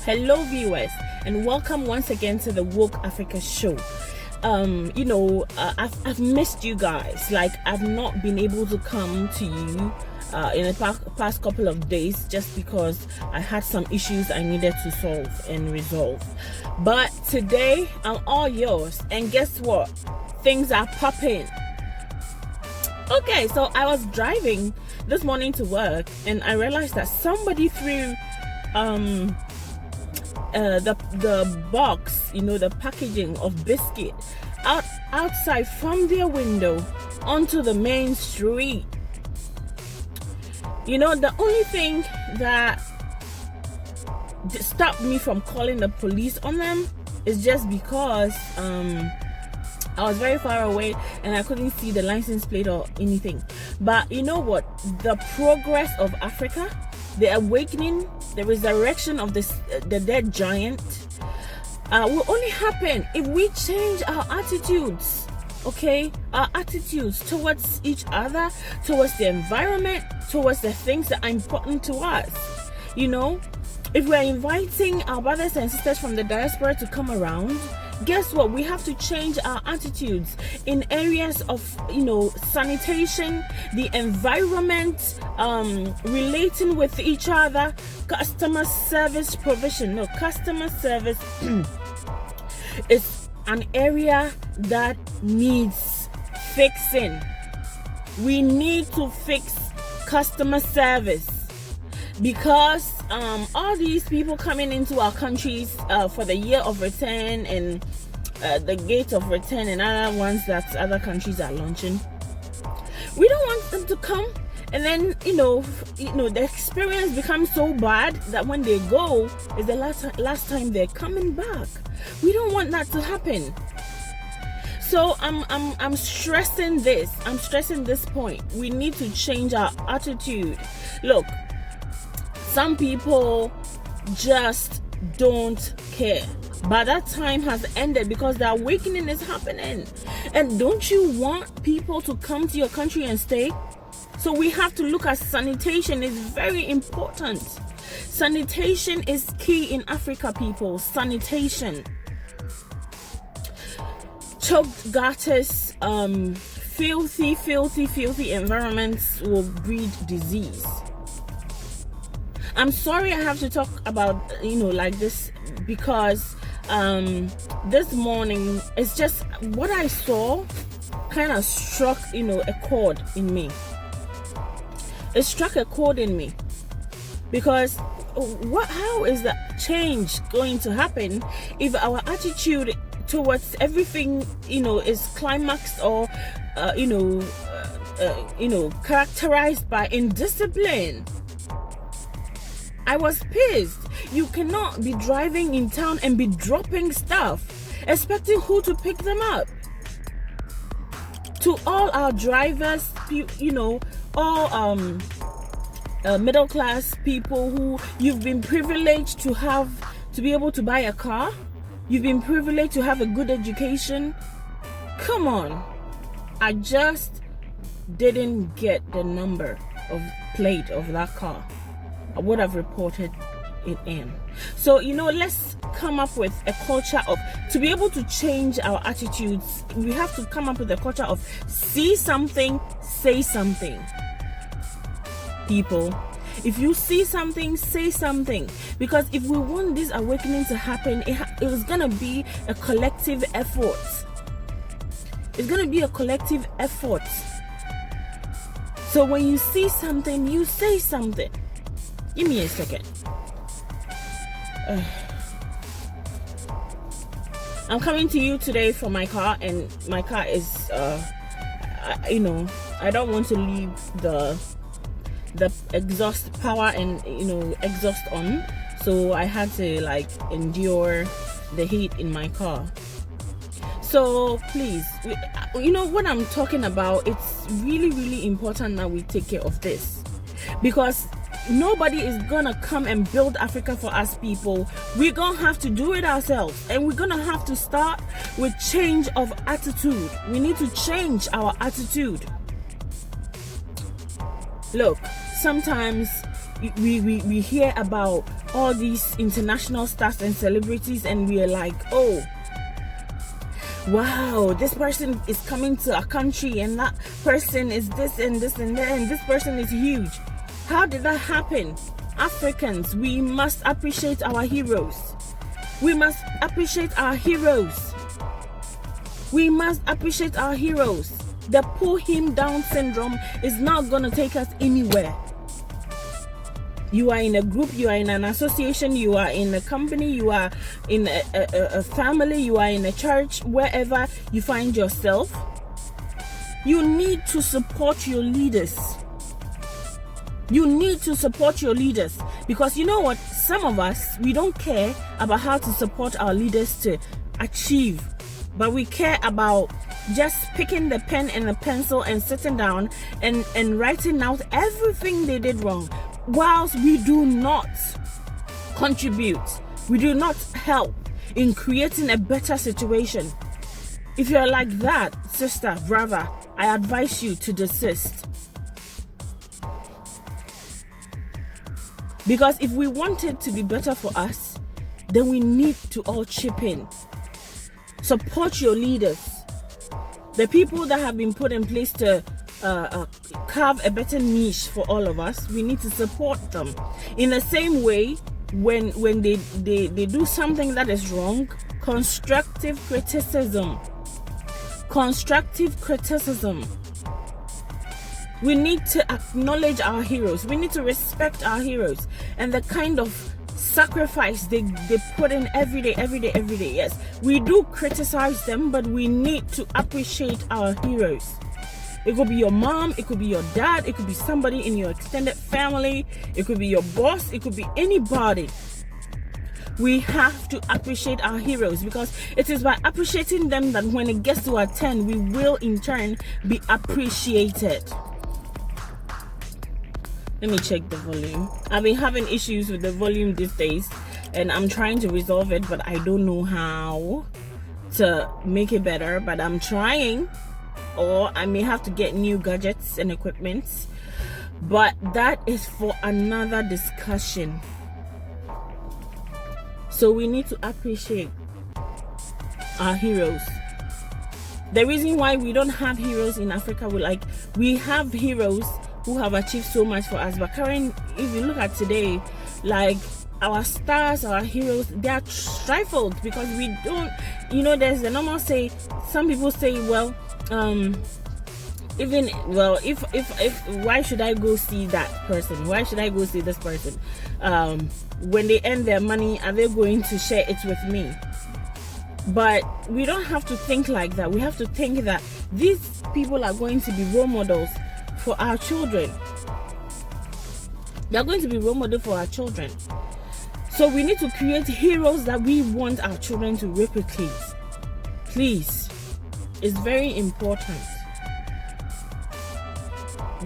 Hello viewers, and welcome once again to the Woke Africa show. I've missed you guys. Like, I've not been able to come to you in the past couple of days just because I had some issues I needed to solve and resolve. But today I'm all yours, and guess what? Things are popping. Okay, so I was driving this morning to work and I realized that somebody threw the box, the packaging of biscuit outside from their window onto the main street. The only thing that stopped me from calling the police on them is just because I was very far away and I couldn't see the license plate or anything. But you know what? The progress of Africa, the awakening, the resurrection of the dead giant will only happen if we change our attitudes. Okay? Our attitudes towards each other, towards the environment, towards the things that are important to us. If we're inviting our brothers and sisters from the diaspora to come around, guess what? We have to change our attitudes in areas of, sanitation, the environment, relating with each other, customer service provision. No, customer service is an area that needs fixing. We need to fix customer service because all these people coming into our countries for the year of return and the gate of return and other ones that other countries are launching, we don't want them to come and then the experience becomes so bad that when they go is the last time they're coming back. We don't want that to happen. So I'm stressing this. I'm stressing this point. We need to change our attitude. Look, some people just don't care. But that time has ended because the awakening is happening. And don't you want people to come to your country and stay? So we have to look at sanitation. It's very important. Sanitation is key in Africa, people. Sanitation. Choked gutters, filthy environments will breed disease. I'm sorry I have to talk about like this because this morning it's just what I saw kind of struck a chord in me. It struck a chord in me because how is that change going to happen if our attitude towards everything is climaxed or characterized by indiscipline? I was pissed. You cannot be driving in town and be dropping stuff, expecting who to pick them up. To all our drivers, all middle class people who you've been privileged to be able to buy a car, you've been privileged to have a good education. Come on. I just didn't get the number of plate of that car. I would have reported it in. So, let's come up with a culture to be able to change our attitudes. We have to come up with a culture of see something, say something. People, if you see something, say something. Because if we want this awakening to happen, it was going to be a collective effort. It's going to be a collective effort. So when you see something, you say something. Give me a second. I'm coming to you today from my car, and my car is, I don't want to leave the exhaust power and exhaust on, so I had to endure the heat in my car. So please, what I'm talking about, it's really, really important that we take care of this because nobody is gonna come and build Africa for us, people. We're gonna have to do it ourselves, and we're gonna have to start with change of attitude. We need to change our attitude. Look, sometimes we hear about all these international stars and celebrities, and we are like, oh wow, this person is coming to our country, and that person is this and this and that, and this person is huge. How did that happen? Africans, we must appreciate our heroes. We must appreciate our heroes. We must appreciate our heroes. The pull him down syndrome is not going to take us anywhere. You are in a group, you are in an association, you are in a company, you are in a family, you are in a church, wherever you find yourself. You need to support your leaders. You need to support your leaders, because you know what? Some of us, we don't care about how to support our leaders to achieve, but we care about just picking the pen and the pencil and sitting down and writing out everything they did wrong, whilst we do not contribute, we do not help in creating a better situation. If you're like that, sister, brother, I advise you to desist. Because if we want it to be better for us, then we need to all chip in. Support your leaders. The people that have been put in place to carve a better niche for all of us, we need to support them. In the same way, when they do something that is wrong, constructive criticism. We need to acknowledge our heroes. We need to respect our heroes and the kind of sacrifice they put in every day. Yes, we do criticize them, but we need to appreciate our heroes. It could be your mom, it could be your dad, it could be somebody in your extended family, it could be your boss, it could be anybody. We have to appreciate our heroes, because it is by appreciating them that when it gets to our turn, we will in turn be appreciated. Let me check the volume. I've been having issues with the volume these days, and I'm trying to resolve it, but I don't know how to make it better. But I'm trying, or I may have to get new gadgets and equipment. But that is for another discussion. So we need to appreciate our heroes. The reason why we don't have heroes in Africa, we have heroes who have achieved so much for us, but currently, if you look at today, like our stars, our heroes, they are stifled because we don't, there's the normal say, some people say, if why should I go see that person? Why should I go see this person? When they earn their money, are they going to share it with me? But we don't have to think like that. We have to think that these people are going to be role models for our children. They are going to be role model for our children. So we need to create heroes that we want our children to replicate. Please, it's very important.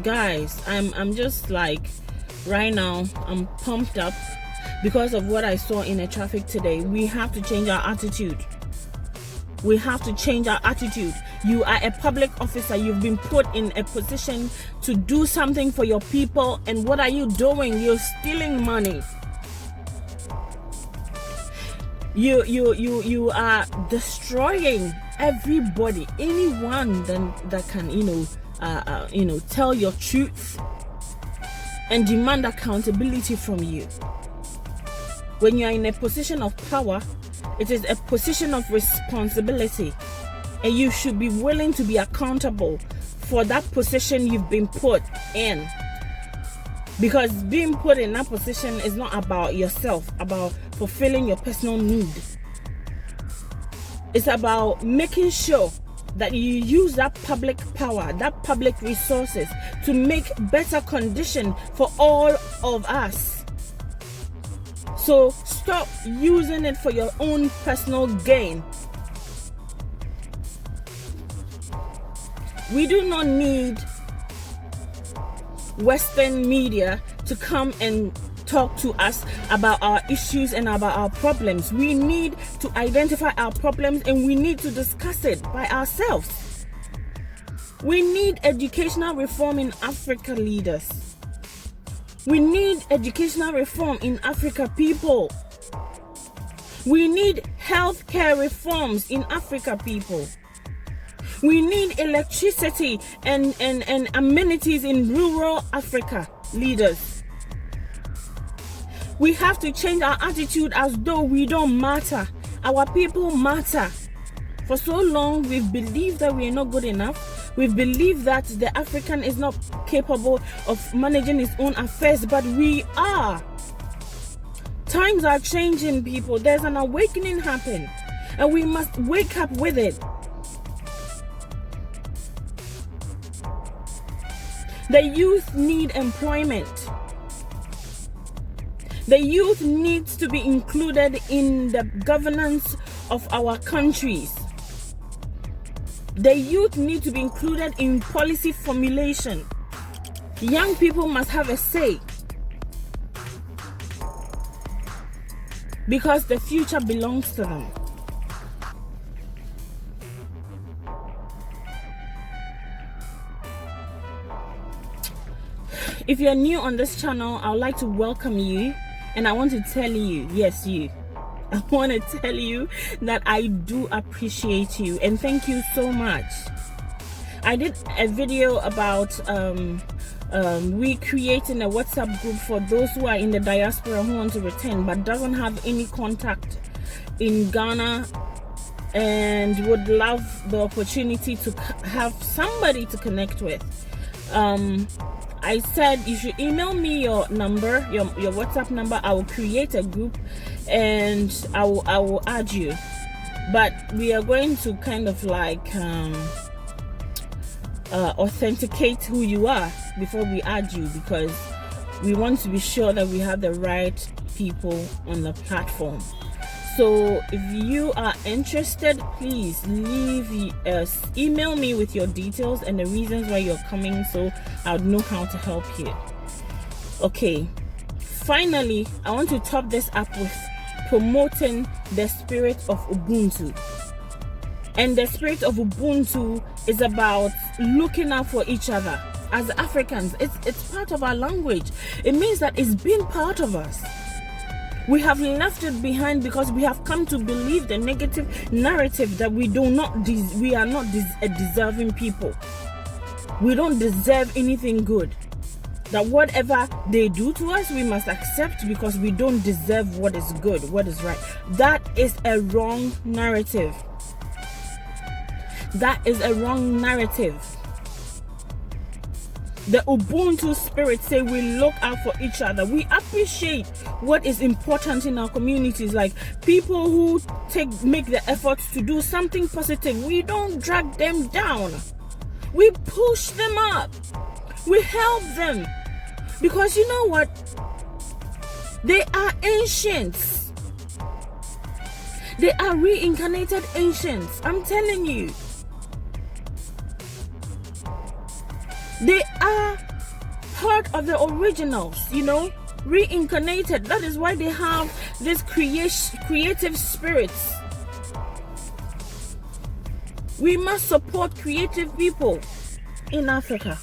Guys, I'm just like, right now, I'm pumped up because of what I saw in the traffic today. We have to change our attitude. We have to change our attitude. You are a public officer. You've been put in a position to do something for your people. And what are you doing? You're stealing money. You are destroying everybody. Anyone that can, tell your truth and demand accountability from you. When you are in a position of power, it is a position of responsibility, and you should be willing to be accountable for that position you've been put in. Because being put in that position is not about yourself, about fulfilling your personal need. It's about making sure that you use that public power, that public resources to make better condition for all of us. So stop using it for your own personal gain. We do not need Western media to come and talk to us about our issues and about our problems. We need to identify our problems, and we need to discuss it by ourselves. We need educational reform in Africa, leaders. We need educational reform in Africa, people. We need healthcare reforms in Africa, people. We need electricity and amenities in rural Africa, leaders. We have to change our attitude as though we don't matter. Our people matter. For so long, we've believed that we are not good enough. We've believed that the African is not capable of managing his own affairs, but we are. Times are changing, people. There's an awakening happening, and we must wake up with it. The youth need employment. The youth needs to be included in the governance of our countries. The youth need to be included in policy formulation. Young people must have a say, because the future belongs to them. If you're new on this channel, I would like to welcome you, and I want to tell you, yes, you. I want to tell you that I do appreciate you, and thank you so much. I did a video about we creating a WhatsApp group for those who are in the diaspora who want to return but doesn't have any contact in Ghana and would love the opportunity to have somebody to connect with. I said you should email me your number, your WhatsApp number. I will create a group and I will add you. But we are going to kind of like authenticate who you are before we add you, because we want to be sure that we have the right people on the platform. So if you are interested, please email me with your details and the reasons why you're coming, so I would know how to help you. Okay, finally, I want to top this up with promoting the spirit of Ubuntu. And the spirit of Ubuntu is about looking out for each other. As Africans, it's part of our language. It means that it's been part of us. We have left it behind because we have come to believe the negative narrative that we are not a deserving people. We don't deserve anything good. That whatever they do to us, we must accept because we don't deserve what is good, what is right. That is a wrong narrative. That is a wrong narrative. The Ubuntu spirit say we look out for each other. We appreciate what is important in our communities, like people who make the efforts to do something positive. We don't drag them down. We push them up. We help them. Because you know what? They are ancients. They are reincarnated ancients. I'm telling you. They are part of the originals, reincarnated. That is why they have this creative spirits. We must support creative people in Africa.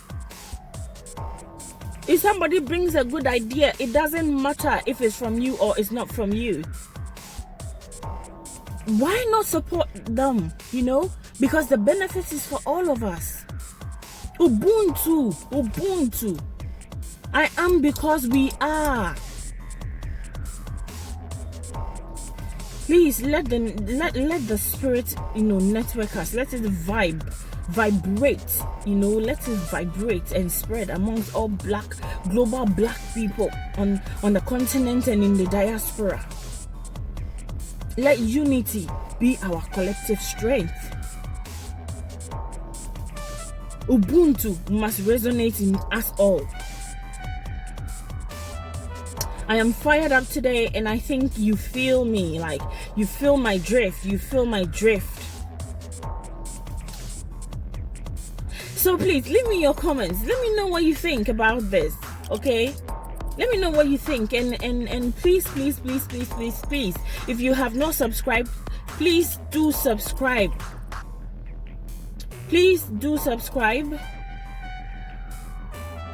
If somebody brings a good idea, it doesn't matter if it's from you or it's not from you. Why not support them, Because the benefit is for all of us. Ubuntu. I am because we are. Please let the spirit, network us. Let it vibrate. Let it vibrate and spread amongst all global black people on the continent and in the diaspora. Let unity be our collective strength. Ubuntu must resonate in us all. I am fired up today, and I think you feel me, like you feel my drift. So please leave me your comments. Let me know what you think about this, okay? Let me know what you think, and please, if you have not subscribed, please do subscribe. Please do subscribe.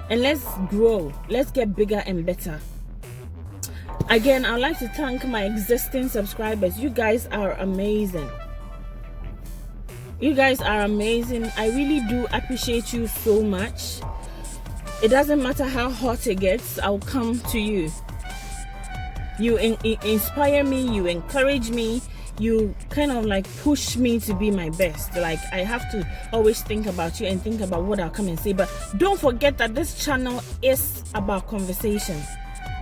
and let's grow. Let's get bigger and better. Again, I'd like to thank my existing subscribers. You guys are amazing. You guys are amazing. I really do appreciate you so much. It doesn't matter how hot it gets, I'll come to you. You inspire me, you encourage me, you kind of like push me to be my best. Like, I have to always think about you and think about what I'll come and say. But don't forget that this channel is about conversation.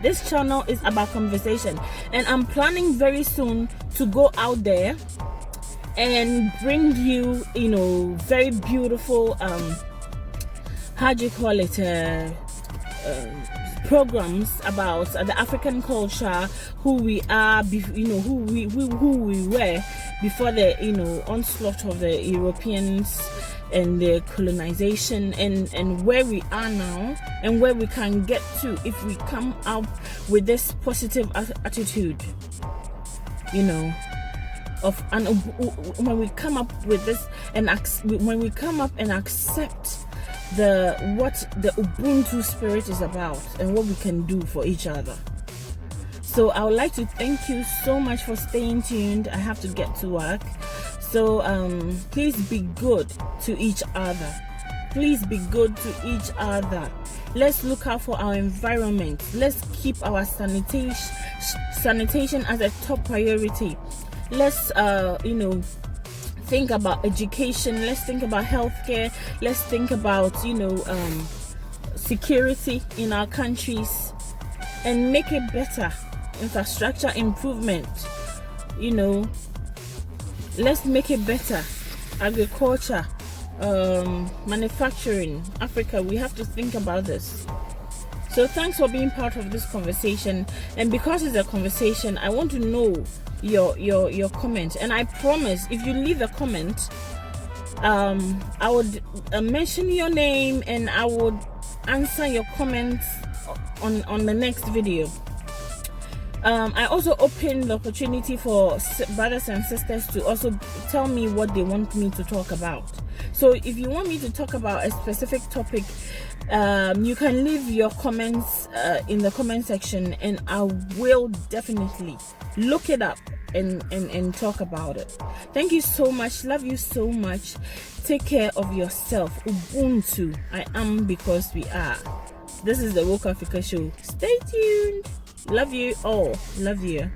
This channel is about conversation, and I'm planning very soon to go out there and bring you, you know, very beautiful how do you call it, programs about the African culture, who we are, you know, who we were before the, you know, onslaught of the Europeans and the colonization, and where we are now and where we can get to if we come up with this positive attitude, you know, of, and when we come up with this and when we come up and accept what the Ubuntu spirit is about and what we can do for each other. So I would like to thank you so much for staying tuned. I have to get to work, so please be good to each other. Please be good to each other. Let's look out for our environment. Let's keep our sanitation as a top priority. Let's you know, think about education. Let's think about healthcare. Let's think about, you know, security in our countries and make it better. Infrastructure improvement, you know, let's make it better. Agriculture, manufacturing. Africa, we have to think about this. So thanks for being part of this conversation, and because it's a conversation, I want to know your comment, and I promise if you leave a comment, I would mention your name and I would answer your comments on the next video. I also open the opportunity for brothers and sisters to also tell me what they want me to talk about. So if you want me to talk about a specific topic, you can leave your comments in the comment section, and I will definitely look it up and talk about it. Thank you so much. Love you so much. Take care of yourself. Ubuntu. I am because we are. This is the Woke Africa Show. Stay tuned. Love you all. Love you.